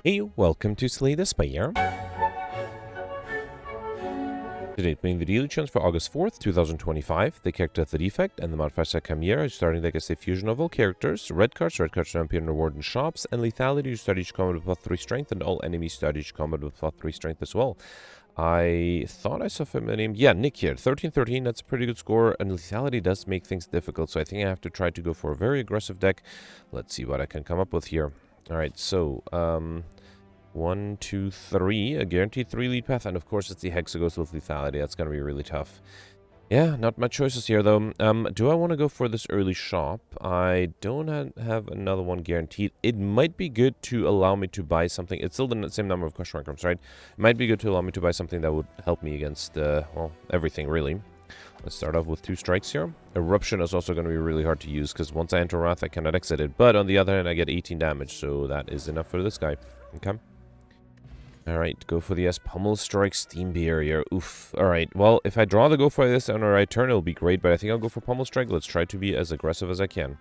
Hey, welcome to Slay the Spire. Today, playing the daily chance for August 4th, 2025. The character the Defect and the modifiers are Chimera. Starting deck is a fusion of all characters. Red cards don't appear in reward in shops. And Lethality, you start each combat with +3 strength, and all enemies start each combat with +3 strength as well. I thought I saw familiar name. Yeah, Nick here. 13-13, that's a pretty good score. And Lethality does make things difficult, so I think I have to try to go for a very aggressive deck. Let's see what I can come up with here. Alright, so, 1, 2, 3. A guaranteed 3 lead path. And of course, it's the Hexaghost with Lethality. That's going to be really tough. Yeah, not much choices here, though. Do I want to go for this early shop? I don't have another one guaranteed. It might be good to allow me to buy something. It's still the same number of question mark rooms, right? It might be good to allow me to buy something that would help me against, well, everything, really. Let's start off with 2 strikes here. Eruption is also going to be really hard to use, because once I enter Wrath, I cannot exit it. But on the other hand, I get 18 damage, so that is enough for this guy. Okay. Alright, go for the Pummel Strike Steam Barrier. Oof. Alright, well, if I draw the go for this on the right turn, it'll be great, but I think I'll go for Pummel Strike. Let's try to be as aggressive as I can.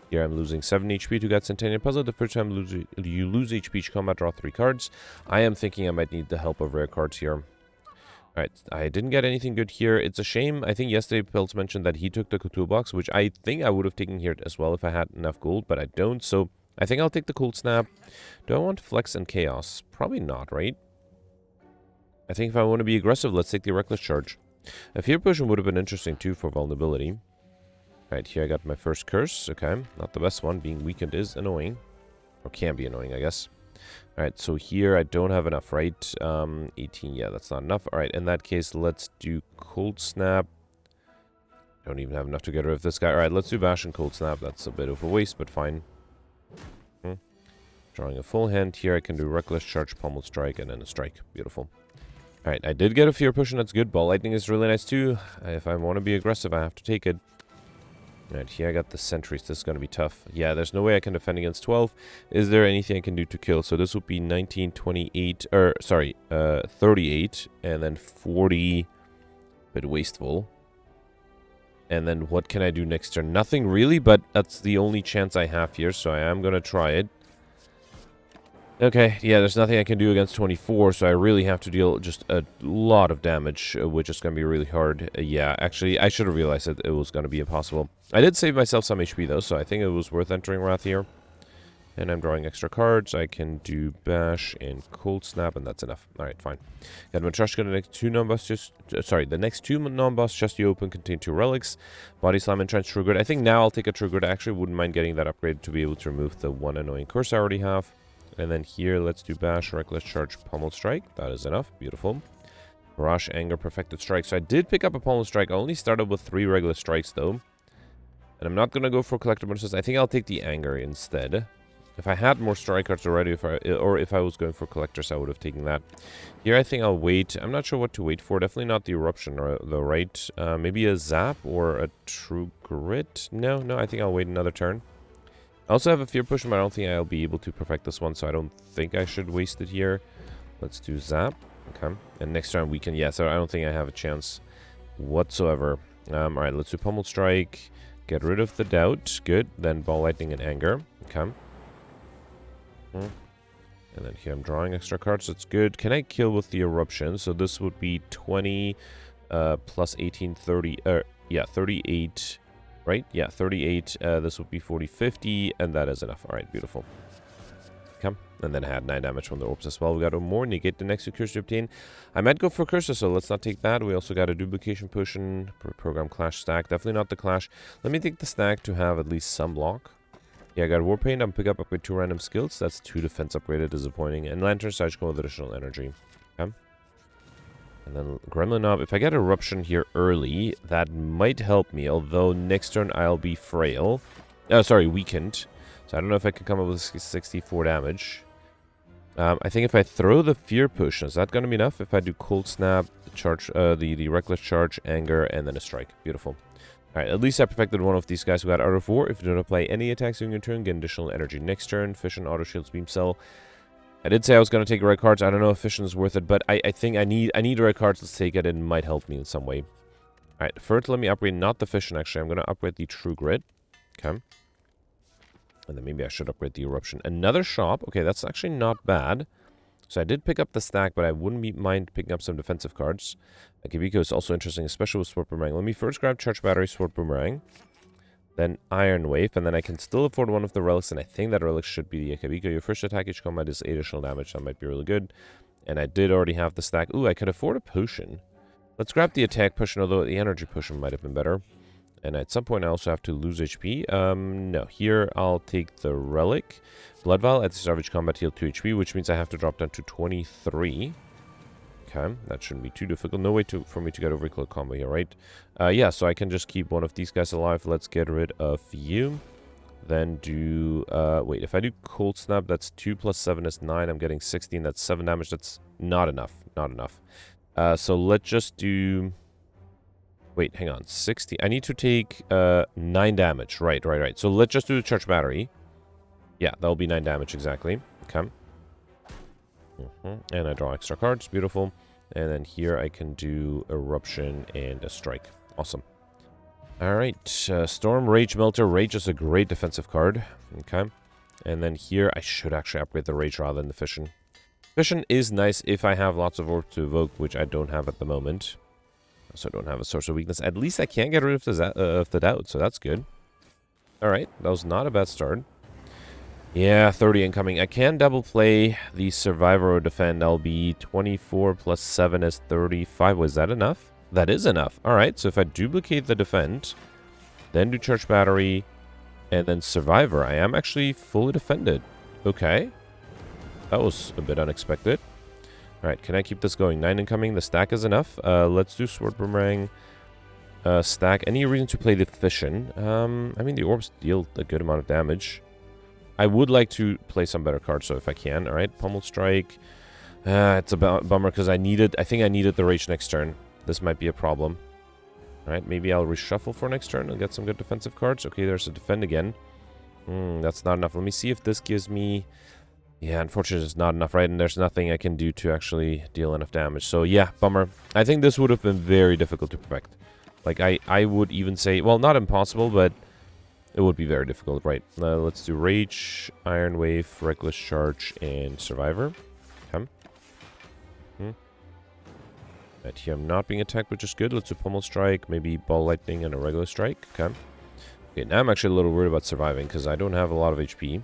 Here I'm losing 7 HP to get Centennial Puzzle. The first time you lose HP each combat, draw 3 cards. I am thinking I might need the help of rare cards here. Alright, I didn't get anything good here. It's a shame. I think yesterday Pels mentioned that he took the toolbox, which I think I would have taken here as well if I had enough gold, but I don't, so I think I'll take the Cold Snap. Do I want Flex and Chaos? Probably not, right? I think if I want to be aggressive, let's take the Reckless Charge. A Fear Potion would have been interesting too for vulnerability. Alright, here I got my first curse. Okay, not the best one. Being weakened is annoying. Or can be annoying, I guess. Alright, so here I don't have enough, right? 18, yeah, that's not enough. Alright, in that case, let's do Cold Snap. Don't even have enough to get rid of this guy. Alright, let's do Bash and Cold Snap. That's a bit of a waste, but fine. Drawing a full hand here, I can do Reckless Charge, Pummel Strike, and then a Strike. Beautiful. Alright, I did get a Fear Potion, that's good. Ball Lightning is really nice too. If I want to be aggressive, I have to take it. Alright, here I got the Sentries. This is going to be tough. Yeah, there's no way I can defend against 12. Is there anything I can do to kill? So this would be 19, 28, or sorry, 38, and then 40. Bit wasteful. And then what can I do next turn? Nothing really, but that's the only chance I have here, so I am going to try it. Okay, yeah, there's nothing I can do against 24, so I really have to deal just a lot of damage, which is going to be really hard. Yeah, actually, I should have realized that it was going to be impossible. I did save myself some HP, though, so I think it was worth entering Wrath here. And I'm drawing extra cards. I can do Bash and Cold Snap, and that's enough. Alright, fine. Got Matryoshka, the next 2 non-boss just... sorry, the next 2 non-boss just you open contain 2 relics. Body Slam and Trench True Grit. I think now I'll take a True Grit. I actually wouldn't mind getting that upgrade to be able to remove the 1 annoying curse I already have. And then here, let's do Bash, Reckless Charge, Pummel Strike. That is enough. Beautiful. Rush, Anger, Perfected Strike. So I did pick up a Pummel Strike. I only started with 3 regular strikes, though. And I'm not going to go for Collector Bonuses. I think I'll take the Anger instead. If I had more strike cards already, or if I was going for Collectors, I would have taken that. Here, I think I'll wait. I'm not sure what to wait for. Definitely not the Eruption, though, right? Maybe a Zap or a True Grit? No, I think I'll wait another turn. I also have a Fear Potion, but I don't think I'll be able to perfect this one, so I don't think I should waste it here. Let's do Zap. Okay. And next turn we can... yeah, so I don't think I have a chance whatsoever. Alright, let's do Pummel Strike. Get rid of the Doubt. Good. Then Ball Lightning and Anger. Okay. And then here I'm drawing extra cards. That's good. Can I kill with the Eruption? So this would be 20 plus 18, 30... yeah, 38... right? Yeah, 38. This would be 40, 50, and that is enough. Alright, beautiful. Okay. And then I had 9 damage from the orbs as well. We got one more. Negate the next 2 curses to obtain. I might go for curses, so let's not take that. We also got a duplication potion. Program Clash stack. Definitely not the Clash. Let me take the stack to have at least some block. Yeah, I got Warpaint. I'm pick up upgrade 2 random skills. That's 2 defense upgraded. Disappointing. And Lantern Siege with additional energy. Okay. And then Gremlin Knob. If I get Eruption here early, that might help me. Although next turn I'll be frail. Sorry, weakened. So I don't know if I can come up with 64 damage. I think if I throw the Fear Potion, is that going to be enough? If I do Cold Snap, charge, the Reckless Charge, Anger, and then a Strike. Beautiful. Alright, at least I perfected one of these guys who got Art of War. If you don't apply any attacks during your turn, get additional energy next turn. Fission, Auto Shields, Beam Cell. I did say I was going to take red cards. I don't know if Fission is worth it, but I think I need red cards. Let's take it. It might help me in some way. Alright, first let me upgrade not the Fission, actually. I'm going to upgrade the True Grit. Okay. And then maybe I should upgrade the Eruption. Another shop. Okay, that's actually not bad. So I did pick up the stack, but I wouldn't mind picking up some defensive cards. Akibiko is also interesting, especially with Sword Boomerang. Let me first grab Charge Battery, Sword Boomerang. Then Iron Wave, and then I can still afford one of the relics, and I think that relic should be the Akibiko. Your first attack each combat is 8 additional damage. That might be really good. And I did already have the stack. Ooh, I could afford a potion. Let's grab the attack potion, although the energy potion might have been better. And at some point I also have to lose HP. No. Here I'll take the relic. Blood Vial at the start of each combat heal 2 HP, which means I have to drop down to 23. Okay, that shouldn't be too difficult. No way for me to get over equal combo here, right? Yeah, so I can just keep one of these guys alive. Let's get rid of you. Then do... wait, if I do Cold Snap, that's 2 plus 7 is 9. I'm getting 16. That's 7 damage. That's not enough. Not enough. So let's just do... Wait, hang on. 60. I need to take 9 damage. Right. So let's just do the Charge Battery. Yeah, that'll be 9 damage exactly. Okay. And I draw extra cards. Beautiful. And then here I can do Eruption and a Strike. Awesome. Alright. Storm, Rage Melter. Rage is a great defensive card. Okay. And then here I should actually upgrade the Rage rather than the Fission. Fission is nice if I have lots of orbs to evoke, which I don't have at the moment. So I don't have a source of weakness. At least I can get rid of the doubt, so that's good. Alright. That was not a bad start. Yeah, 30 incoming. I can double play the Survivor or Defend. I'll be 24 plus 7 is 35. Was that enough? That is enough. Alright, so if I duplicate the Defend, then do Charge Battery, and then Survivor, I am actually fully defended. Okay. That was a bit unexpected. Alright, can I keep this going? 9 incoming. The stack is enough. Let's do Sword Boomerang. Stack. Any reason to play the Fission? I mean, the orbs deal a good amount of damage. I would like to play some better cards, so if I can. Alright, Pummel Strike. It's a bummer because I think I needed the Rage next turn. This might be a problem. Alright, maybe I'll reshuffle for next turn and get some good defensive cards. Okay, there's a Defend again. That's not enough. Let me see if this gives me... Yeah, unfortunately it's not enough, right? And there's nothing I can do to actually deal enough damage. So yeah, bummer. I think this would have been very difficult to perfect. Like, I would even say... Well, not impossible, but... It would be very difficult, right? Let's do Rage, Iron Wave, Reckless Charge, and Survivor. Okay. Right, here I'm not being attacked, which is good. Let's do Pummel Strike, maybe Ball Lightning, and a Regular Strike. Okay. Okay, now I'm actually a little worried about surviving, because I don't have a lot of HP.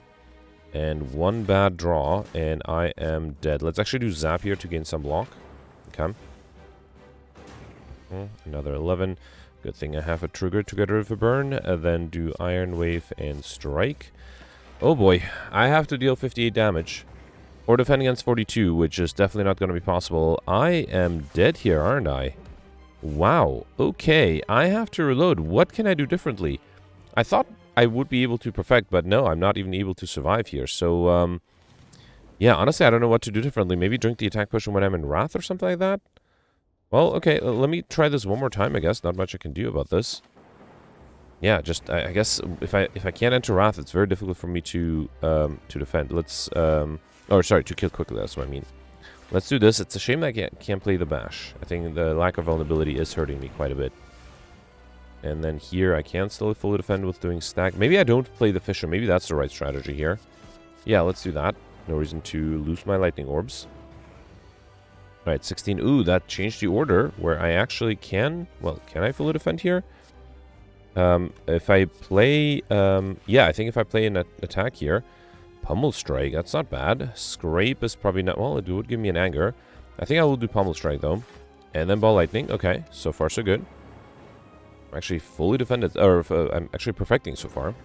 And one bad draw, and I am dead. Let's actually do Zap here to gain some block. Okay. Another 11. Good thing I have a trigger to get rid of a burn. Then do Iron Wave and Strike. Oh boy, I have to deal 58 damage. Or defend against 42, which is definitely not going to be possible. I am dead here, aren't I? Wow. Okay, I have to reload. What can I do differently? I thought I would be able to perfect, but no, I'm not even able to survive here. So, yeah, honestly, I don't know what to do differently. Maybe drink the attack potion when I'm in Wrath or something like that? Well, okay, let me try this one more time, I guess. Not much I can do about this. Yeah, just, I guess, if I can't enter Wrath, it's very difficult for me to defend. Let's, or sorry, to kill quickly, that's what I mean. Let's do this. It's a shame that I can't play the Bash. I think the lack of vulnerability is hurting me quite a bit. And then here, I can still fully defend with doing stack. Maybe I don't play the Fisher. Maybe that's the right strategy here. Yeah, let's do that. No reason to lose my Lightning Orbs. Alright, 16. Ooh, that changed the order where I actually can... Well, can I fully defend here? If I play... yeah, I think if I play an attack here... Pummel Strike, that's not bad. Scrape is probably not... Well, it would give me an anger. I think I will do Pummel Strike, though. And then Ball Lightning. Okay, so far so good. I'm actually fully defended... Or I'm actually perfecting so far.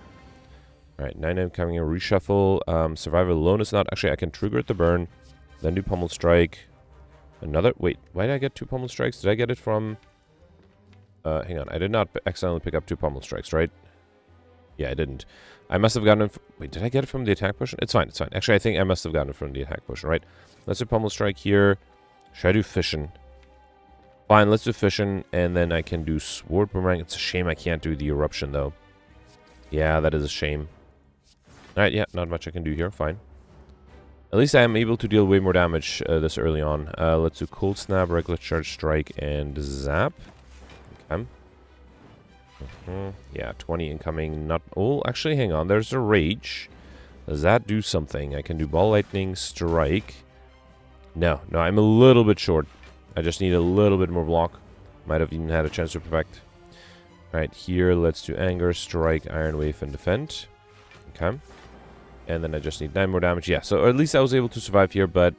Alright, 9 coming in. Reshuffle. Survivor alone is not... Actually, I can trigger at the burn. Then do Pummel Strike. Another... Wait, why did I get 2 Pummel Strikes? Did I get it from... hang on. I did not accidentally pick up 2 Pummel Strikes, right? Yeah, I didn't. I must have gotten it... Wait, did I get it from the attack potion? It's fine, it's fine. Actually, I think I must have gotten it from the attack potion, right? Let's do Pummel Strike here. Should I do Fission? Fine, let's do Fission, and then I can do Sword Boomerang. It's a shame I can't do the Eruption, though. Yeah, that is a shame. Alright, yeah, not much I can do here. Fine. At least I am able to deal way more damage this early on. Let's do Cold Snap, Regular Charge, Strike, and Zap. Okay. Yeah, 20 incoming. Not. Oh, actually, hang on. There's a rage. Does that do something? I can do ball lightning, strike. No, I'm a little bit short. I just need a little bit more block. Might have even had a chance to perfect. Alright, here, let's do anger, strike, iron wave, and defend. Okay. And then I just need 9 more damage. Yeah, so at least I was able to survive here, but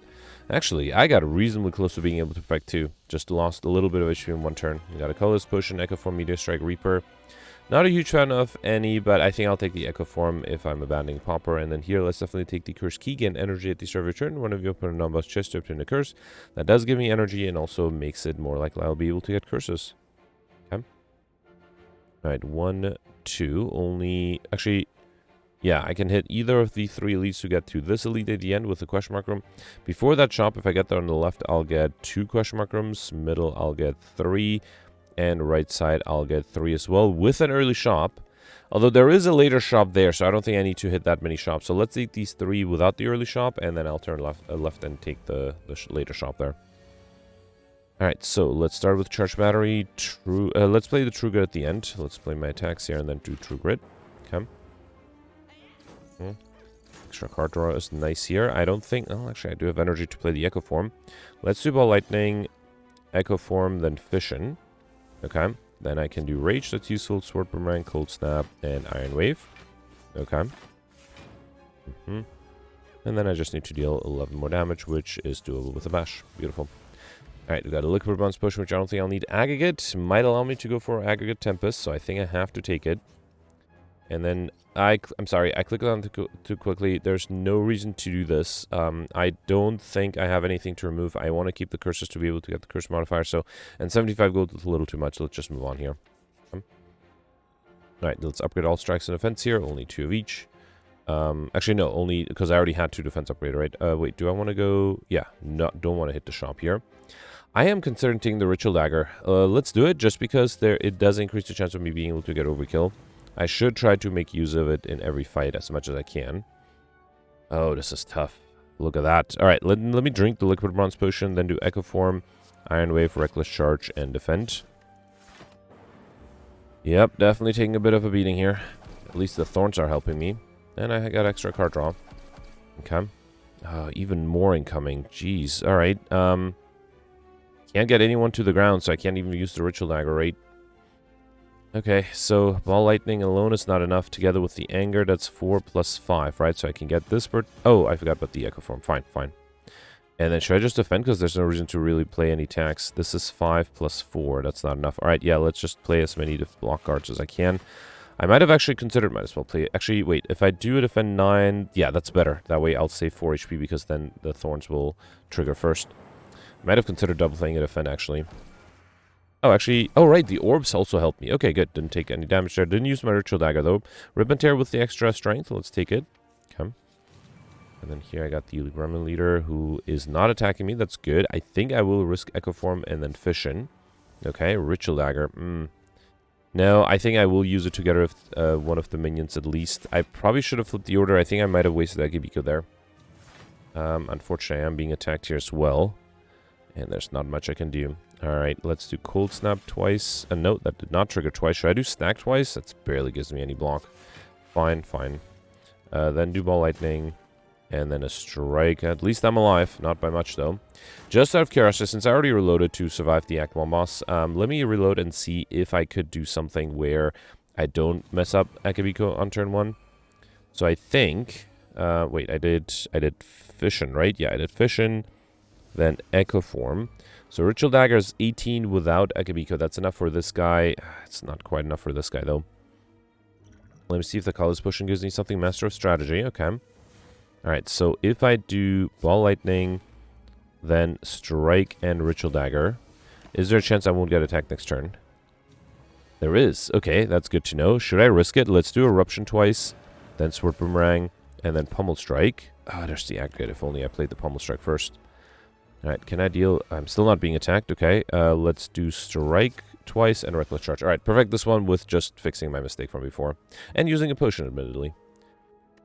actually, I got reasonably close to being able to perfect too. Just lost a little bit of HP in one turn. We got a colorless potion, Echo Form, Meteor Strike, Reaper. Not a huge fan of any, but I think I'll take the Echo Form if I'm abandoning Pauper. And then here, let's definitely take the Curse Key. Gain energy at the start of your turn. One of you open a non-boss chest to obtain a curse. That does give me energy and also makes it more likely I'll be able to get curses. Okay. Alright, 1, 2. Only... Actually... Yeah, I can hit either of the 3 elites to get to this elite at the end with a question mark room. Before that shop, if I get there on the left, I'll get 2 question mark rooms. Middle, I'll get 3. And right side, I'll get 3 as well with an early shop. Although there is a later shop there, so I don't think I need to hit that many shops. So let's take these 3 without the early shop, and then I'll turn left and take the later shop there. Alright, so let's start with Charge Battery. Let's play the True Grit at the end. Let's play my attacks here and then do True Grit. Okay. Extra card draw is nice here. I don't think... Oh, actually, I do have energy to play the Echo Form. Let's do Ball Lightning, Echo Form, then Fission. Okay. Then I can do Rage, that's useful. Sword Boomerang, Cold Snap, and Iron Wave. Okay. And then I just need to deal 11 more damage, which is doable with a Bash. Beautiful. Alright, we got a Liquid Bounce Potion, which I don't think I'll need. Aggregate might allow me to go for Aggregate Tempest, so I think I have to take it. And then I'm sorry, I clicked on too quickly. There's no reason to do this. I don't think I have anything to remove. I want to keep the curses to be able to get the curse modifier. So, and 75 gold is a little too much. Let's just move on here. Alright, let's upgrade all strikes and defense here. Only 2 of each. Actually, no, only because I already had 2 defense upgrade, right? Wait, do I want to go? Yeah, no, don't want to hit the shop here. I am considering taking the Ritual Dagger. Let's do it just because it does increase the chance of me being able to get overkill. I should try to make use of it in every fight as much as I can. Oh, this is tough. Look at that. Alright, let me drink the Liquid Bronze Potion, then do Echo Form, Iron Wave, Reckless Charge, and Defend. Yep, definitely taking a bit of a beating here. At least the Thorns are helping me. And I got extra card draw. Okay. Even more incoming. Jeez. Alright. Can't get anyone to the ground, so I can't even use the Ritual Dagger, right? Okay, so Ball Lightning alone is not enough. Together with the Anger, that's 4 plus 5, right? So I can get this bird. Oh, I forgot about the Echo Form. Fine. And then should I just defend? Because there's no reason to really play any attacks. This is 5 plus 4. That's not enough. Alright, yeah, let's just play as many block cards as I can. I might have actually considered, might as well play... Actually, wait, if I do a defend 9... Yeah, that's better. That way I'll save 4 HP because then the Thorns will trigger first. Might have considered double playing a defend, actually. Oh, actually... Oh, right, the orbs also helped me. Okay, good. Didn't take any damage there. Didn't use my Ritual Dagger, though. Rip and Tear with the extra strength. Let's take it. Okay. And then here I got the Gremlin Leader, who is not attacking me. That's good. I think I will risk Echo Form and then Fission. Okay, Ritual Dagger. No, I think I will use it together with one of the minions at least. I probably should have flipped the order. I think I might have wasted Akibiko there. Unfortunately, I am being attacked here as well. And there's not much I can do. Alright, let's do Cold Snap twice. No, that did not trigger twice. Should I do Stack twice? That barely gives me any block. Fine. Then do Ball Lightning. And then a Strike. At least I'm alive. Not by much, though. Just out of curiosity, since I already reloaded to survive the Act 1 boss, let me reload and see if I could do something where I don't mess up Akibiko on turn 1. So I think... wait, I did Fission, right? Yeah, I did Fission. Then Echo Form. So Ritual Dagger is 18 without Akibiko. That's enough for this guy. It's not quite enough for this guy, though. Let me see if the Colorless Potion gives me something. Master of Strategy. Okay. Alright, so if I do Ball Lightning, then Strike and Ritual Dagger, is there a chance I won't get attacked next turn? There is. Okay, that's good to know. Should I risk it? Let's do Eruption twice, then Sword Boomerang, and then Pummel Strike. Ah, there's the aggregate. If only I played the Pummel Strike first. Alright, can I deal... I'm still not being attacked. Okay, let's do Strike twice and Reckless Charge. Alright, perfect this one with just fixing my mistake from before. And using a potion, admittedly.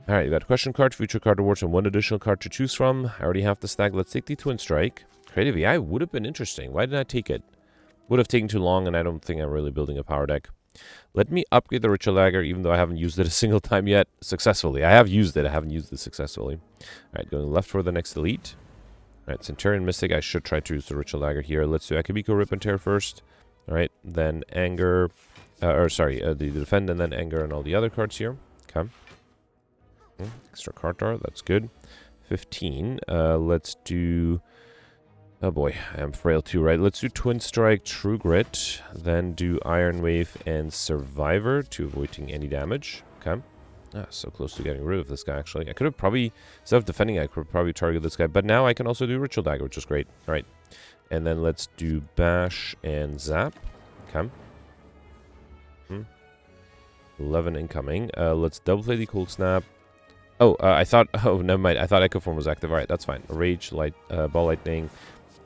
Alright, you got a question card, future card rewards, and one additional card to choose from. I already have the stack. Let's take the Twin Strike. Creative AI would have been interesting. Why didn't I take it? Would have taken too long, and I don't think I'm really building a power deck. Let me upgrade the Ritual Dagger, even though I haven't used it a single time yet successfully. I have used it. I haven't used it successfully. All right, going left for the next elite. All right, Centurion Mystic. I should try to use the Ritual Dagger here. Let's do Akabiko Rip and Tear first. All right, then Anger, the Defend, and then Anger and all the other cards here. Okay. Extra card draw. That's good. 15. Let's do... Oh boy, I am frail too, right? Let's do Twin Strike, True Grit, then do Iron Wave and Survivor to avoiding any damage. Okay. Ah, so close to getting rid of this guy, actually. I could have probably, instead of defending, I could probably target this guy, but now I can also do Ritual Dagger, which is great. All right. And then let's do Bash and Zap. Okay. 11 incoming. Let's double play the Cold Snap. Oh, I thought, oh, never mind. I thought Echo Form was active. All right, that's fine. Rage, Ball Lightning,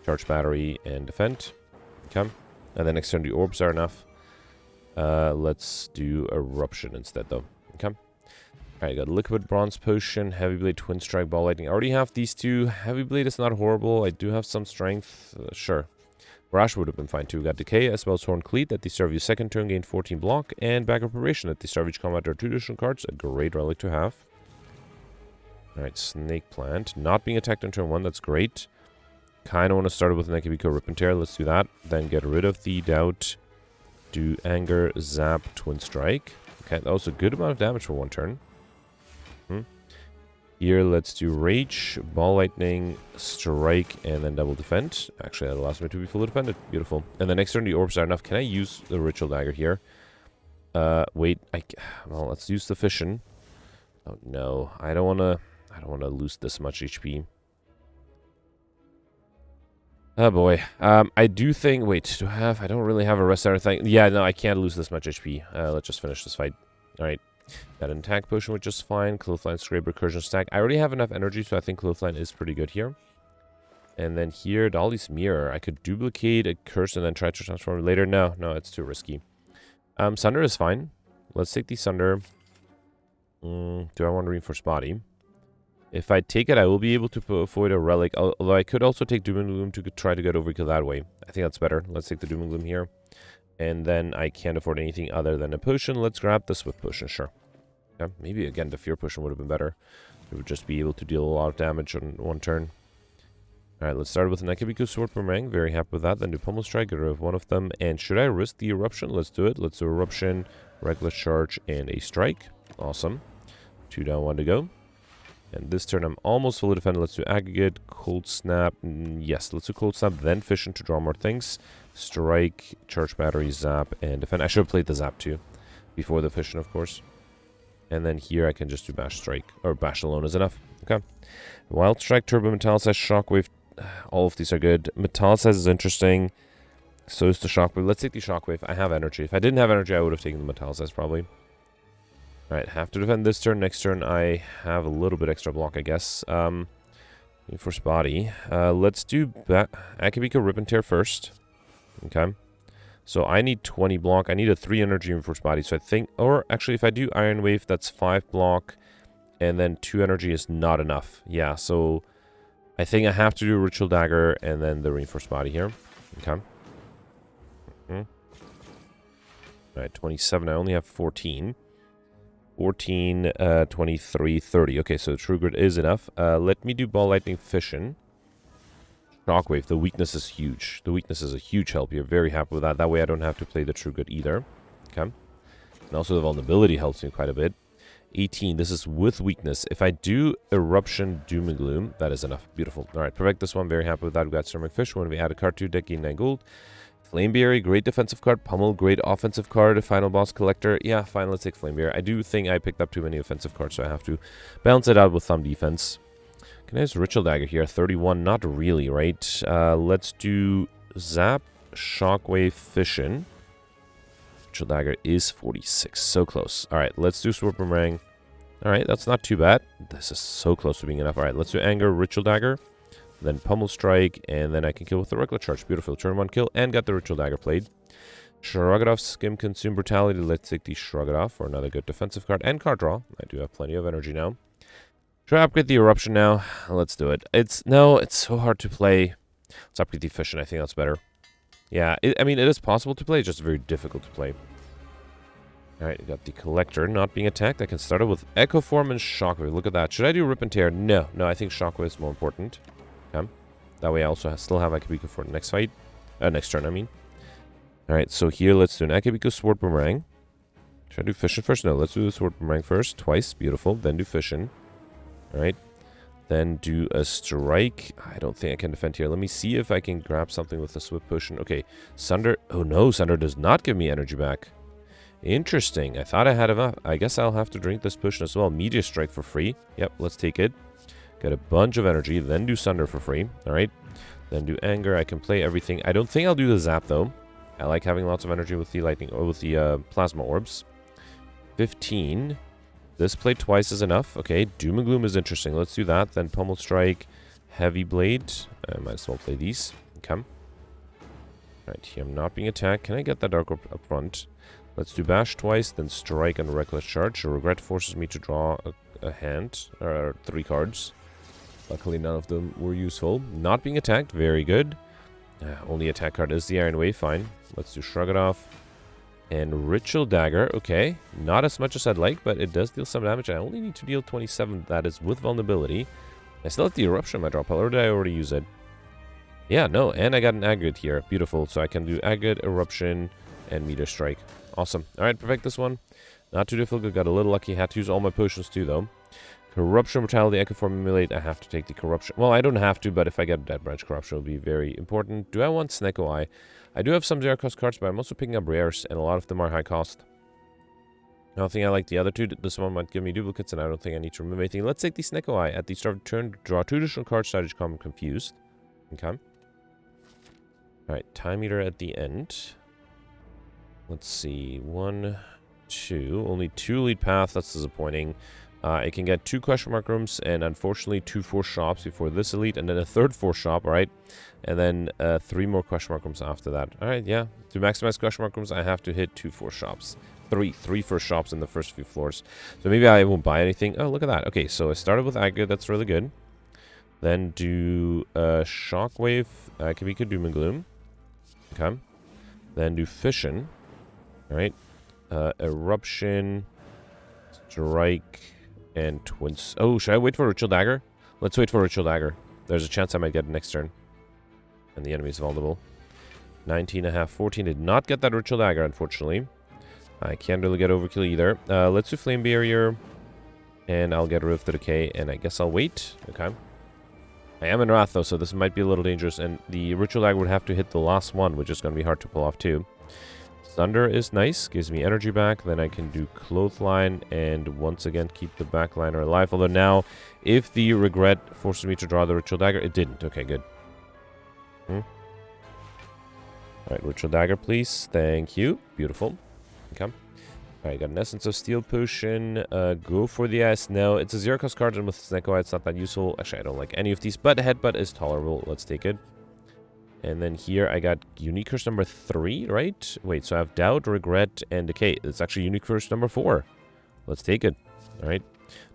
Charge Battery, and Defend. Okay. And then next turn the orbs are enough. Let's do Eruption instead, though. Okay. Alright, got Liquid Bronze Potion, Heavy Blade, Twin Strike, Ball Lightning. I already have these two. Heavy Blade is not horrible. I do have some strength. Sure. Barrage would have been fine too. Got Decay as well as Horn Cleat. At the start of your second turn, gain 14 block. And Backup Preparation. At the start of each combat, there are 2 additional cards. A great relic to have. Alright, Snake Plant. Not being attacked on turn 1. That's great. Kind of want to start with an Akabiko Rip and Tear. Let's do that. Then get rid of the Doubt. Do Anger, Zap, Twin Strike. Okay, that was a good amount of damage for one turn. Here, let's do Rage, Ball Lightning, Strike, and then Double Defend. Actually, that allows me to be fully defended. Beautiful. And the next turn, the orbs are enough. Can I use the Ritual Dagger here? Wait. Well, let's use the Fission. Oh no, I don't wanna lose this much HP. Oh boy. I do think. Wait, do I have? I don't really have a rest or thing. Yeah, no, I can't lose this much HP. Let's just finish this fight. All right. Got an attack potion, which is fine. Clothesline, Scrape, Recursion stack. I already have enough energy, so I think Clothesline is pretty good here. And then here, Dolly's Mirror. I could duplicate a curse and then try to transform it later. No, it's too risky. Sunder is fine. Let's take the Sunder. Do I want to reinforce body? If I take it, I will be able to avoid a relic. Although I could also take Doom and Gloom to try to get overkill that way. I think that's better. Let's take the Doom and Gloom here. And then I can't afford anything other than a potion. Let's grab the Swift Potion, sure. Yeah, maybe again the Fear Potion would have been better. It would just be able to deal a lot of damage on one turn. Alright, let's start with an Akabiko Sword Boomerang. Very happy with that. Then do Pummel Strike, get rid of one of them. And should I risk the Eruption? Let's do it. Let's do Eruption, Reckless Charge, and a Strike. Awesome. 2 down, 1 to go. And this turn I'm almost fully defended. Let's do Aggregate, Cold Snap. Yes, let's do Cold Snap, then Fission to draw more things. Strike, Charge Battery, Zap, and Defend. I should have played the Zap too. Before the Fission, of course. And then here I can just do Bash Strike. Or Bash alone is enough. Okay. Wild Strike, Turbo, Metallicize, Shockwave. All of these are good. Metallicize is interesting. So is the Shockwave. Let's take the Shockwave. I have energy. If I didn't have energy, I would have taken the Metallicize probably. Alright, have to defend this turn. Next turn, I have a little bit extra block, I guess. Reinforce Body. Let's do Akabiko Rip and Tear first. Okay. So I need 20 block. I need a 3 energy Reinforce Body. So I think, or actually, if I do Iron Wave, that's 5 block. And then 2 energy is not enough. Yeah, so I think I have to do Ritual Dagger and then the Reinforce Body here. Okay. Alright, 27. I only have 14. 14, 23, 30. Okay, so True Grit is enough. Let me do Ball Lightning Fission. Shockwave, the weakness is huge. The weakness is a huge help here. Very happy with that. That way I don't have to play the True Grit either. Okay. And also the vulnerability helps me quite a bit. 18, this is with weakness. If I do Eruption, Doom and Gloom, that is enough. Beautiful. Alright, perfect this one. Very happy with that. We've got Ceramic Fish. When we add a card to deck, gain 9 gold. Flameberry, great defensive card. Pummel, great offensive card. Final Boss Collector. Yeah, fine, let's take Flameberry. I do think I picked up too many offensive cards, so I have to balance it out with some defense. Can I use Ritual Dagger here? 31, not really, right? Let's do Zap, Shockwave, Fission. Ritual Dagger is 46, so close. Alright, let's do Sword Boomerang. Alright, that's not too bad. This is so close to being enough. Alright, let's do Anger, Ritual Dagger. Then Pummel Strike, and then I can kill with the Regular Charge. Beautiful. Turn 1 kill, and got the Ritual Dagger played. Shrug it off, Skim, Consume, Brutality. Let's take the Shrug it off for another good defensive card and card draw. I do have plenty of energy now. Should I upgrade the Eruption now? Let's do it. It's so hard to play. Let's upgrade the Fission. I think that's better. Yeah, I mean, it is possible to play, it's just very difficult to play. Alright, we got the Collector not being attacked. I can start it with Echo Form and Shockwave. Look at that. Should I do Rip and Tear? No. No, I think Shockwave is more important. Okay. That way I also still have Akabiko for the next fight. Next turn, I mean. Alright, so here let's do an Akabiko Sword Boomerang. Should I do Fission first? No, let's do the Sword Boomerang first. Twice. Beautiful. Then do Fission. Alright. Then do a Strike. I don't think I can defend here. Let me see if I can grab something with a Swift Potion. Okay. Sunder. Oh no, Sunder does not give me energy back. Interesting. I thought I had enough. I guess I'll have to drink this potion as well. Meteor Strike for free. Yep, let's take it. Get a bunch of energy. Then do Sunder for free. Alright. Then do Anger. I can play everything. I don't think I'll do the Zap though. I like having lots of energy with the lightning or with the plasma orbs. 15. This play twice is enough. Okay, Doom and Gloom is interesting. Let's do that. Then Pummel Strike, Heavy Blade. I might as well play these. Okay. Alright, here I'm not being attacked. Can I get that Dark Orb up front? Let's do Bash twice, then Strike and Reckless Charge. Regret forces me to draw a hand, or 3 cards. Luckily, none of them were useful. Not being attacked, very good. Only attack card is the Iron Wave, fine. Let's do Shrug It Off. And Ritual Dagger, okay. Not as much as I'd like, but it does deal some damage. I only need to deal 27, that is with vulnerability. I still have the Eruption in my draw pile, or did I already use it? Yeah, no, and I got an Agate here. Beautiful, so I can do Agate, Eruption, and Meteor Strike. Awesome. Alright, perfect this one. Not too difficult, got a little lucky. Had to use all my potions too, though. Corruption, Brutality, Echo Form, Emulate. I have to take the Corruption. Well, I don't have to, but if I get a Dead Branch, Corruption will be very important. Do I want Snecko Eye? I do have some 0-cost cards, but I'm also picking up rares, and a lot of them are high cost. I don't think I like the other two. This one might give me duplicates, and I don't think I need to remove anything. Let's take the Snecko Eye. At the start of the turn, draw 2 additional cards, strategy common confused. Okay. Alright, Time Meter at the end. Let's see. 1, 2. Only 2 lead path. That's disappointing. I can get 2 question mark rooms, and unfortunately 2 force shops before this elite, and then a 3rd force shop, alright? And then 3 more question mark rooms after that. Alright, yeah. To maximize question mark rooms, I have to hit 2 force shops. 3 first shops in the first few floors. So maybe I won't buy anything. Oh, look at that. Okay, so I started with Agate. That's really good. Then do Shockwave, Akabika, Doom and Gloom. Okay. Then do Fission. Alright. Eruption, Strike, and Twins. Oh, should I wait for Ritual Dagger? Let's wait for Ritual Dagger. There's a chance I might get it next turn. And the enemy is vulnerable. 19.5, 14. Did not get that Ritual Dagger, unfortunately. I can't really get Overkill either. Let's do Flame Barrier. And I'll get rid of the Decay. And I guess I'll wait. Okay. I am in Wrath, though, so this might be a little dangerous. And the Ritual Dagger would have to hit the last one, which is going to be hard to pull off, too. Thunder is nice, gives me energy back. Then I can do Clothesline and once again keep the backliner alive. Although now, if the Regret forces me to draw the Ritual Dagger, it didn't. Okay, good. Alright, Ritual Dagger, please. Thank you. Beautiful. Okay. Alright, got an Essence of Steel Potion. Go for the S. No, it's a 0-cost card, and with Snecko Eye, it's not that useful. Actually, I don't like any of these, but Headbutt is tolerable. Let's take it. And then here I got Unique Curse number 3, right? Wait, so I have Doubt, Regret, and Decay. It's actually Unique Curse number 4. Let's take it. Alright.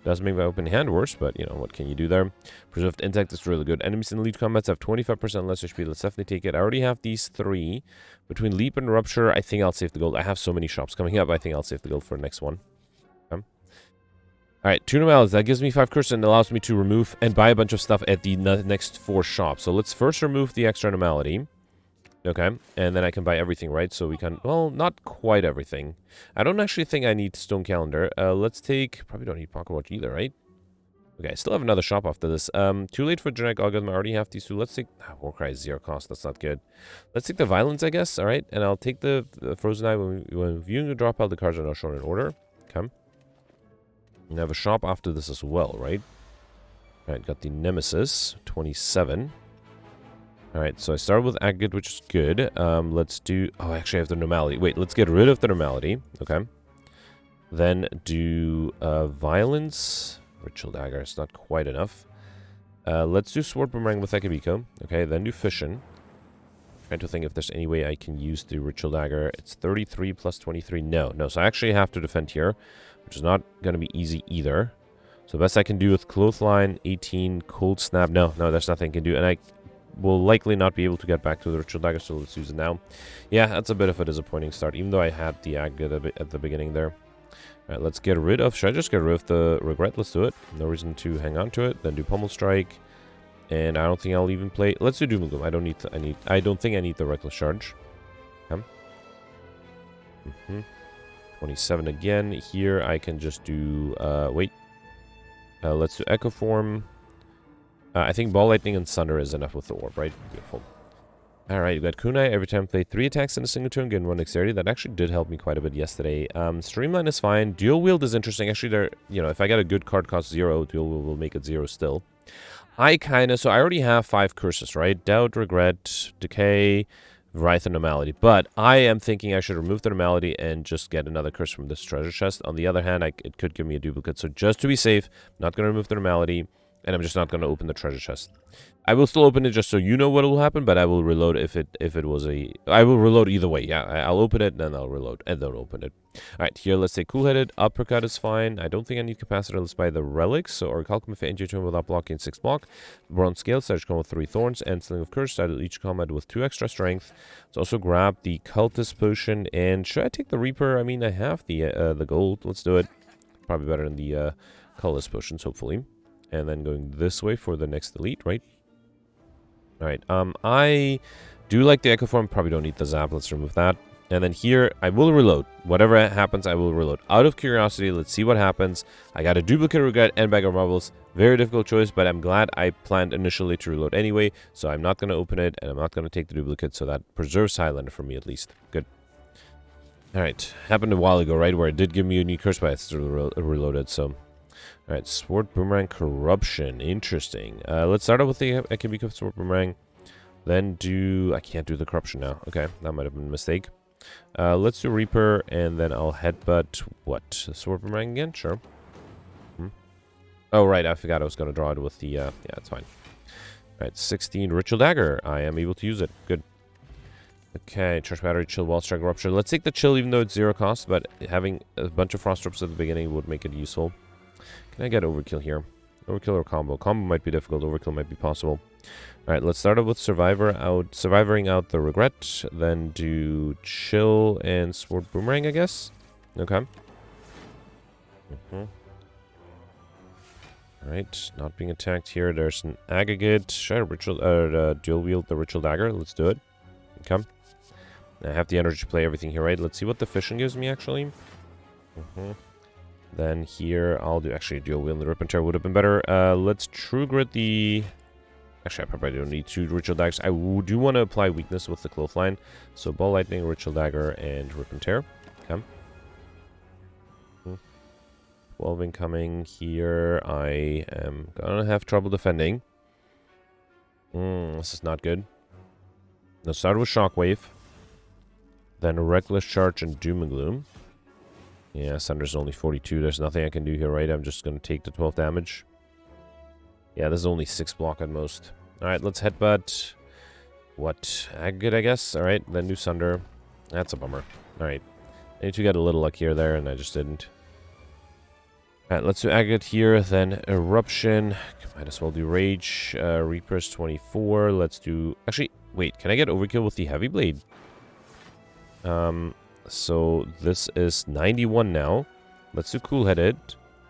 Doesn't make my open hand worse, but, you know, what can you do there? Preserved Intellect is really good. Enemies in elite combats have 25% less HP. Let's definitely take it. I already have these 3. Between Leap and Rupture, I think I'll save the gold. I have so many shops coming up. I think I'll save the gold for the next one. Okay. Alright, 2 normalities. That gives me 5 curse and allows me to remove and buy a bunch of stuff at the next 4 shops. So let's first remove the extra normality. Okay, and then I can buy everything, right? So we can, well, not quite everything. I don't actually think I need Stone Calendar. Let's take, probably don't need Pocket Watch either, right? Okay, I still have another shop after this. Too late for Genetic Algorithm. I already have these 2. Let's take, Warcry is 0 cost. That's not good. Let's take the Violence, I guess. All right, and I'll take the Frozen Eye when viewing the draw pile. The cards are not shown in order. Okay. And I have a shop after this as well, right? All right, got the Nemesis, 27. All right, so I started with Agate, which is good. Let's do, oh, actually I have the Normality. Wait, let's get rid of the Normality. Okay. Then do Violence. Ritual Dagger is not quite enough. Let's do Sword Boomerang with Akabiko. Okay, then do Fission. Trying to think if there's any way I can use the Ritual Dagger. It's 33 plus 23. No, so I actually have to defend here, which is not going to be easy either. So best I can do with Clothesline, 18, Cold Snap. No, there's nothing I can do. And I will likely not be able to get back to the Ritual Dagger, so let's use it now. Yeah, that's a bit of a disappointing start, even though I had the Agate at the beginning there. Alright, let's get rid of... Should I just get rid of the Regret? Let's do it. No reason to hang on to it. Then do Pummel Strike. And I don't think I'll even play... Let's do Doom and Gloom. I don't think I need the Reckless Charge. Okay. 27 again. Here I can just do... wait. Let's do Echo Form. I think Ball Lightning and Thunder is enough with the Orb, right? Beautiful. Alright, you got Kunai. Every time play 3 attacks in a single turn, gain 1 dexterity. That actually did help me quite a bit yesterday. Streamline is fine. Dual Wield is interesting. Actually, there, you know, if I get a good card cost 0, Dual Wield will make it 0 still. So I already have 5 curses, right? Doubt, Regret, Decay, Wrath, and Normality. But I am thinking I should remove the Normality and just get another curse from this treasure chest. On the other hand, it could give me a duplicate. So just to be safe, I'm not going to remove the Normality. And I'm just not going to open the treasure chest. I will still open it just so you know what will happen, but I will reload if it was a... I will reload either way, yeah. I'll open it, then I'll reload, and then open it. Alright, here let's say Cool-Headed. Uppercut is fine. I don't think I need Capacitor. Let's buy the Relics. So, or Calcum for your turn without blocking 6 block. Bronze Scale, Surge Combo with 3 Thorns, and Sling of Curse. Started each combat with 2 extra strength. Let's also grab the Cultist Potion, and should I take the Reaper? I mean, I have the gold. Let's do it. Probably better than the Cultist Potions, hopefully. And then going this way for the next elite, right? Alright, I do like the Echo Form. Probably don't need the Zap. Let's remove that. And then here, I will reload. Whatever happens, I will reload. Out of curiosity, let's see what happens. I got a Duplicate Regret and Bag of Marbles. Very difficult choice, but I'm glad I planned initially to reload anyway. So I'm not going to open it, and I'm not going to take the duplicate. So that preserves Highlander for me, at least. Good. Alright, happened a while ago, right? Where it did give me a new curse, but I still reloaded, so... Alright, Sword Boomerang Corruption. Interesting. Let's start out with the Akibiko Sword Boomerang. Then do... I can't do the Corruption now. Okay, that might have been a mistake. Let's do Reaper, and then I'll headbutt... What? The Sword Boomerang again? Sure. Oh, right, I forgot I was going to draw it with the... yeah, it's fine. Alright, 16 Ritual Dagger. I am able to use it. Good. Okay, Charge Battery, Chill, Wall Strike, Rupture. Let's take the Chill even though it's 0 cost, but having a bunch of Frost Drops at the beginning would make it useful. Can I get Overkill here? Overkill or Combo? Combo might be difficult. Overkill might be possible. Alright, let's start off with Surviving out the Regret. Then do Chill and Sword Boomerang, I guess. Okay. Alright, not being attacked here. There's an Aggregate. Should I dual wield the Ritual Dagger? Let's do it. Okay. I have the energy to play everything here, right? Let's see what the Fission gives me, actually. Then here, I'll do... Actually, dual wield the Rip and Tear would have been better. Let's True Grit the... Actually, I probably don't need 2 Ritual Daggers. I do want to apply weakness with the Clothesline. So, Ball Lightning, Ritual Dagger, and Rip and Tear. Okay. 12 incoming. Here, I am gonna have trouble defending. This is not good. Let's start with Shockwave. Then Reckless Charge and Doom and Gloom. Yeah, Sunder's only 42. There's nothing I can do here, right? I'm just going to take the 12 damage. Yeah, this is only 6 block at most. Alright, let's headbutt. What? Aggregate, I guess? Alright, then do Sunder. That's a bummer. Alright. I need to get a little luck here there, and I just didn't. Alright, let's do Aggregate here, then Eruption. Might as well do Rage. Reaper's 24. Let's do... Actually, wait, can I get Overkill with the Heavy Blade? So this is 91 now. Let's do Cool-Headed.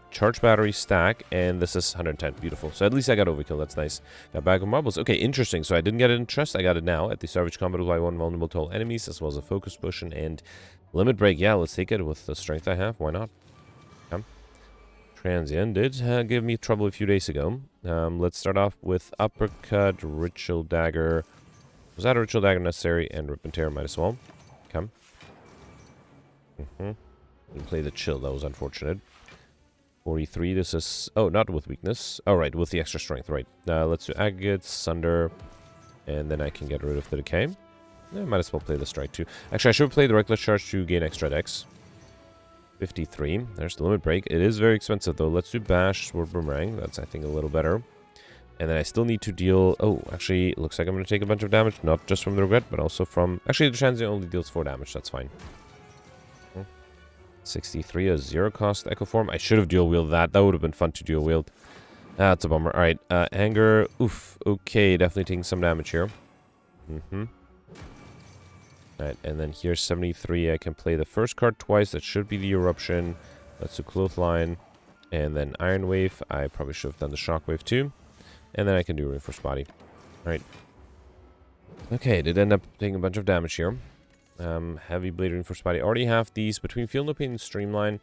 Charge Battery stack, and this is 110. Beautiful. So at least I got Overkill. That's nice. Got Bag of Marbles. Okay, interesting. So I didn't get it in Trust. I got it now. At the Savage Combat, apply 1 vulnerable to all enemies, as well as a Focus Potion and Limit Break. Yeah, let's take it with the strength I have. Why not? Transient did give me trouble a few days ago. Let's start off with Uppercut, Ritual Dagger. Was that a Ritual Dagger necessary? And Rip and Tear might as well. Come. Didn't play the Chill. That was unfortunate. 43. This is... Oh, not with weakness. Oh, right. With the extra strength. Right. Let's do Aggregate, Sunder. And then I can get rid of the Decay. Yeah, might as well play the Strike too. Actually, I should play the Reckless Charge to gain extra dex. 53. There's the Limit Break. It is very expensive, though. Let's do Bash, Sword Boomerang. That's, I think, a little better. And then I still need to deal... Oh, actually, it looks like I'm going to take a bunch of damage. Not just from the Regret, but also from... Actually, the Transient only deals 4 damage. That's fine. 63, a 0 cost Echo Form. I should have dual wielded that. That would have been fun to dual wield. That's a bummer. Alright, anger. Oof. Okay, definitely taking some damage here. Alright, and then here's 73. I can play the first card twice. That should be the Eruption. That's a Clothesline. And then Iron Wave. I probably should have done the Shockwave too. And then I can do Reinforced Body. Alright. Okay, did end up taking a bunch of damage here. Heavy Blade, Reinforced Body. Already have these between Feel No Pain and Streamline.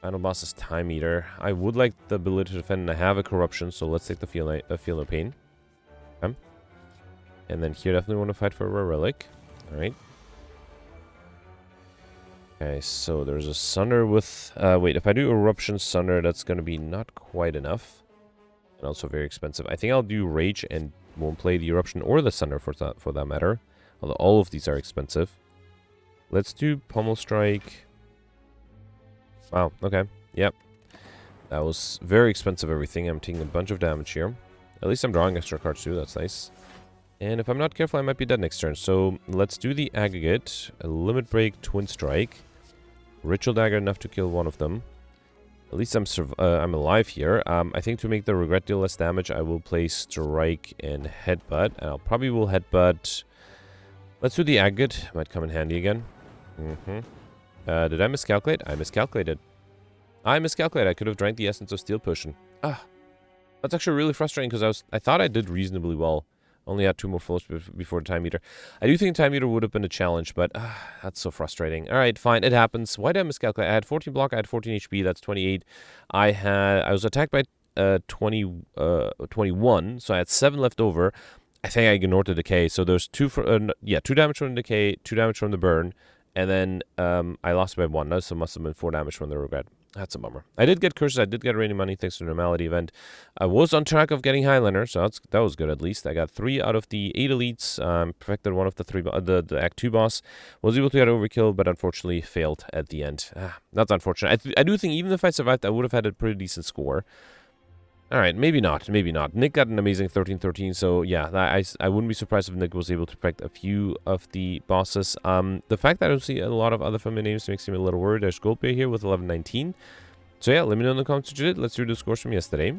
Final boss is Time Eater. I would like the ability to defend, and I have a Corruption, so let's take the Feel No Pain. Okay. And then here definitely want to fight for a Relic. Alright. Okay, so there's a Sunder with... wait, if I do Eruption Sunder, that's going to be not quite enough. And also very expensive. I think I'll do Rage and won't play the Eruption or the Sunder for that matter. Although all of these are expensive. Let's do Pummel Strike. Wow, okay. Yep. That was very expensive everything. I'm taking a bunch of damage here. At least I'm drawing extra cards too, that's nice. And if I'm not careful, I might be dead next turn. So let's do the Aggregate. A Limit Break, Twin Strike. Ritual Dagger enough to kill one of them. At least I'm alive here. I think to make the Regret deal less damage, I will play Strike and Headbutt. And I'll probably will Headbutt. Let's do the Aggregate. Might come in handy again. Did I miscalculate? I miscalculated. I could have drank the Essence of Steel Potion. That's actually really frustrating because I thought I did reasonably well. Only had 2 more floats before the Time Eater. I do think Time Eater would have been a challenge, but that's so frustrating. Alright, fine, it happens. Why did I miscalculate? I had 14 block, I had 14 HP, that's 28. I was attacked by 21, so I had 7 left over. I think I ignored the decay, so there's 2 damage from the decay, 2 damage from the burn, and then I lost by 1. That must have been 4 damage from the Regret. That's a bummer. I did get curses. I did get rainy money thanks to the Normality event. I was on track of getting Highliner, so that was good at least. I got 3 out of the 8 elites. Perfected one of the 3, the Act 2 boss. Was able to get Overkill, but unfortunately failed at the end. That's unfortunate. I do think even if I survived, I would have had a pretty decent score. Alright, maybe not. Nick got an amazing 13-13, so yeah, I wouldn't be surprised if Nick was able to perfect a few of the bosses. The fact that I don't see a lot of other familiar names makes me a little worried. There's Goldbear here with 11-19. So yeah, let me know in the comments what you did. Let's do the scores from yesterday.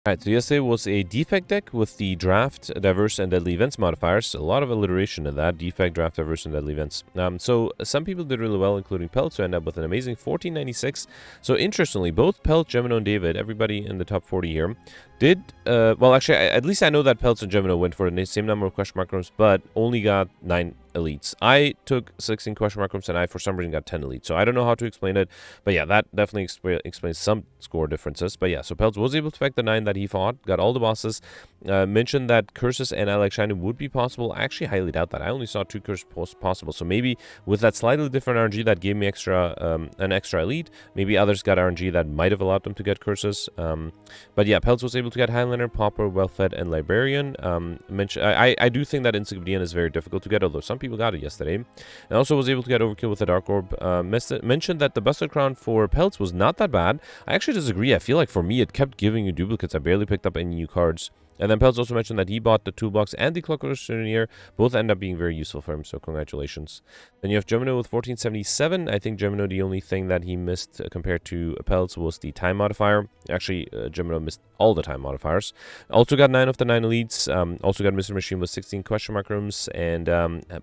Alright, so yesterday was a Defect deck with the Draft, Diverse, and Deadly Events modifiers. A lot of alliteration in that. Defect, Draft, Diverse, and Deadly Events. So some people did really well, including Peltz, who ended up with an amazing 1496. So interestingly, both Peltz, Gemino, and David, everybody in the top 40 here, did, well actually, at least I know that Peltz and Gemino went for the same number of question mark rooms, but only got 9 elites. I took 16 question mark rooms, and I, for some reason, got 10 elites. So I don't know how to explain it, but yeah, that definitely explains some score differences. But yeah, so Peltz was able to affect the 9 that he fought, got all the bosses. Mentioned that curses and Alex Shining would be possible. I actually highly doubt that. I only saw 2 curses possible, so maybe with that slightly different RNG that gave me an extra elite, maybe others got RNG that might have allowed them to get curses. But yeah, Peltz was able to get Highlander, Pauper, Well-Fed, and Librarian. I do think that Encyclopedian is very difficult to get, although some people got it yesterday. And also was able to get Overkill with the Dark Orb. Mentioned that the Busted Crown for Peltz was not that bad. I actually disagree. I feel like for me, it kept giving you duplicates. I barely picked up any new cards. And then Peltz also mentioned that he bought the toolbox and the Clockwork Souvenir. Both end up being very useful for him, so congratulations. Then you have Gemino with 1477. I think Gemino, the only thing that he missed compared to Peltz was the time modifier. Actually, Gemino missed all the time modifiers. Also got 9 of the 9 elites. Also got Mr. Machine with 16 question mark rooms and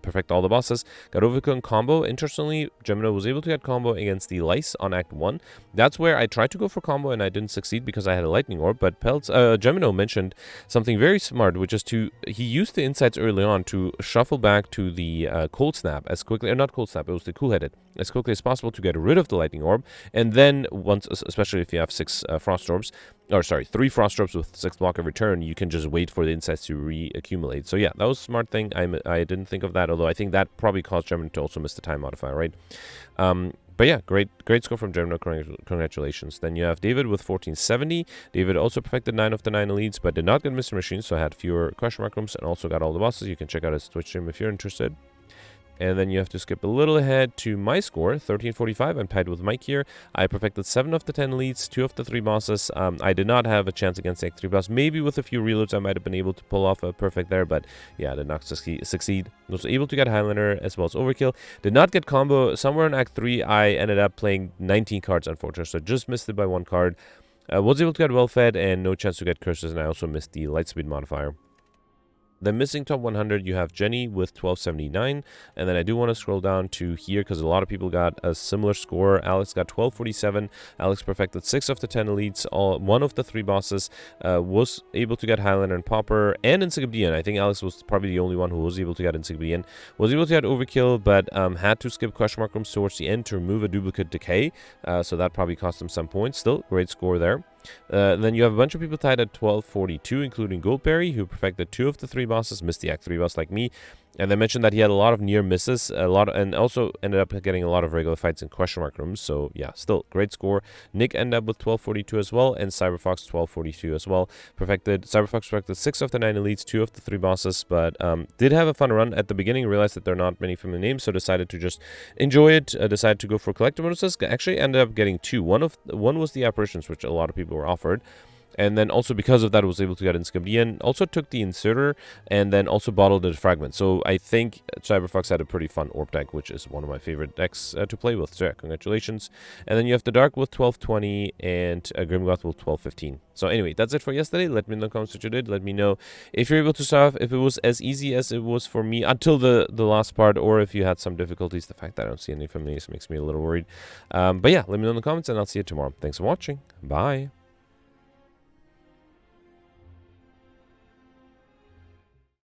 perfect all the bosses. Got Overkill and combo. Interestingly, Gemino was able to get combo against the Lice on Act 1. That's where I tried to go for combo and I didn't succeed because I had a Lightning Orb, but Gemino mentioned something very smart, which is he used the insights early on to shuffle back to the Cold Snap as quickly, or not Cold Snap, it was the Cool Headed, as quickly as possible to get rid of the Lightning Orb, and then once, especially if you have 6 Frost Orbs, or sorry, 3 Frost Orbs with 6 block every turn, you can just wait for the insights to reaccumulate. So yeah, that was a smart thing. I didn't think of that, although I think that probably caused Gemino to also miss the time modifier, right? But yeah, great score from Gemino. Congratulations. Then you have David with 1470. David also perfected 9 of the 9 elites, but did not get Mr. Machine, so had fewer question mark rooms and also got all the bosses. You can check out his Twitch stream if you're interested. And then you have to skip a little ahead to my score, 1345. I'm tied with Mike here. I perfected 7 of the 10 elites, 2 of the 3 bosses. I did not have a chance against the Act 3 boss. Maybe with a few reloads I might have been able to pull off a perfect there, but yeah, I did not succeed. Was able to get Highlander as well as Overkill. Did not get combo. Somewhere in Act 3, I ended up playing 19 cards, unfortunately, so just missed it by 1 card. Was able to get well-fed and no chance to get curses, and I also missed the lightspeed modifier. Then missing top 100, you have Jenny with 1279, and then I do want to scroll down to here because a lot of people got a similar score. Alex got 1247. Alex perfected 6 of the 10 elites. One of the 3 bosses was able to get Highlander and Pauper and Insignifiant. I think Alex was probably the only one who was able to get Insignifiant. Was able to get Overkill, but had to skip question mark rooms towards the end to remove a duplicate decay, so that probably cost him some points. Still, great score there. Then you have a bunch of people tied at 1242, including Goldberry, who perfected 2 of the 3 bosses, missed the Act 3 boss like me. And they mentioned that he had a lot of near misses, and also ended up getting a lot of regular fights in question mark rooms. So yeah, still great score. Nick ended up with 1242 as well, and Cyberfox 1242 as well. Cyberfox perfected 6 of the 9 elites, 2 of the 3 bosses, but did have a fun run at the beginning. Realized that there are not many familiar names, so decided to just enjoy it. Decided to go for collector bonuses. Actually ended up getting 2. One was the apparitions, which a lot of people were offered. And then also because of that, I was able to get Inscription. Also took the Inserter, and then also bottled the Fragment. So I think Cyberfox had a pretty fun Orb deck, which is one of my favorite decks to play with. So yeah, congratulations. And then you have the Dark with 1220 and Grimgoth with 1215. So anyway, that's it for yesterday. Let me know in the comments what you did. Let me know if you're able to solve, if it was as easy as it was for me until the last part, or if you had some difficulties. The fact that I don't see any familiars makes me a little worried. But yeah, let me know in the comments, and I'll see you tomorrow. Thanks for watching. Bye.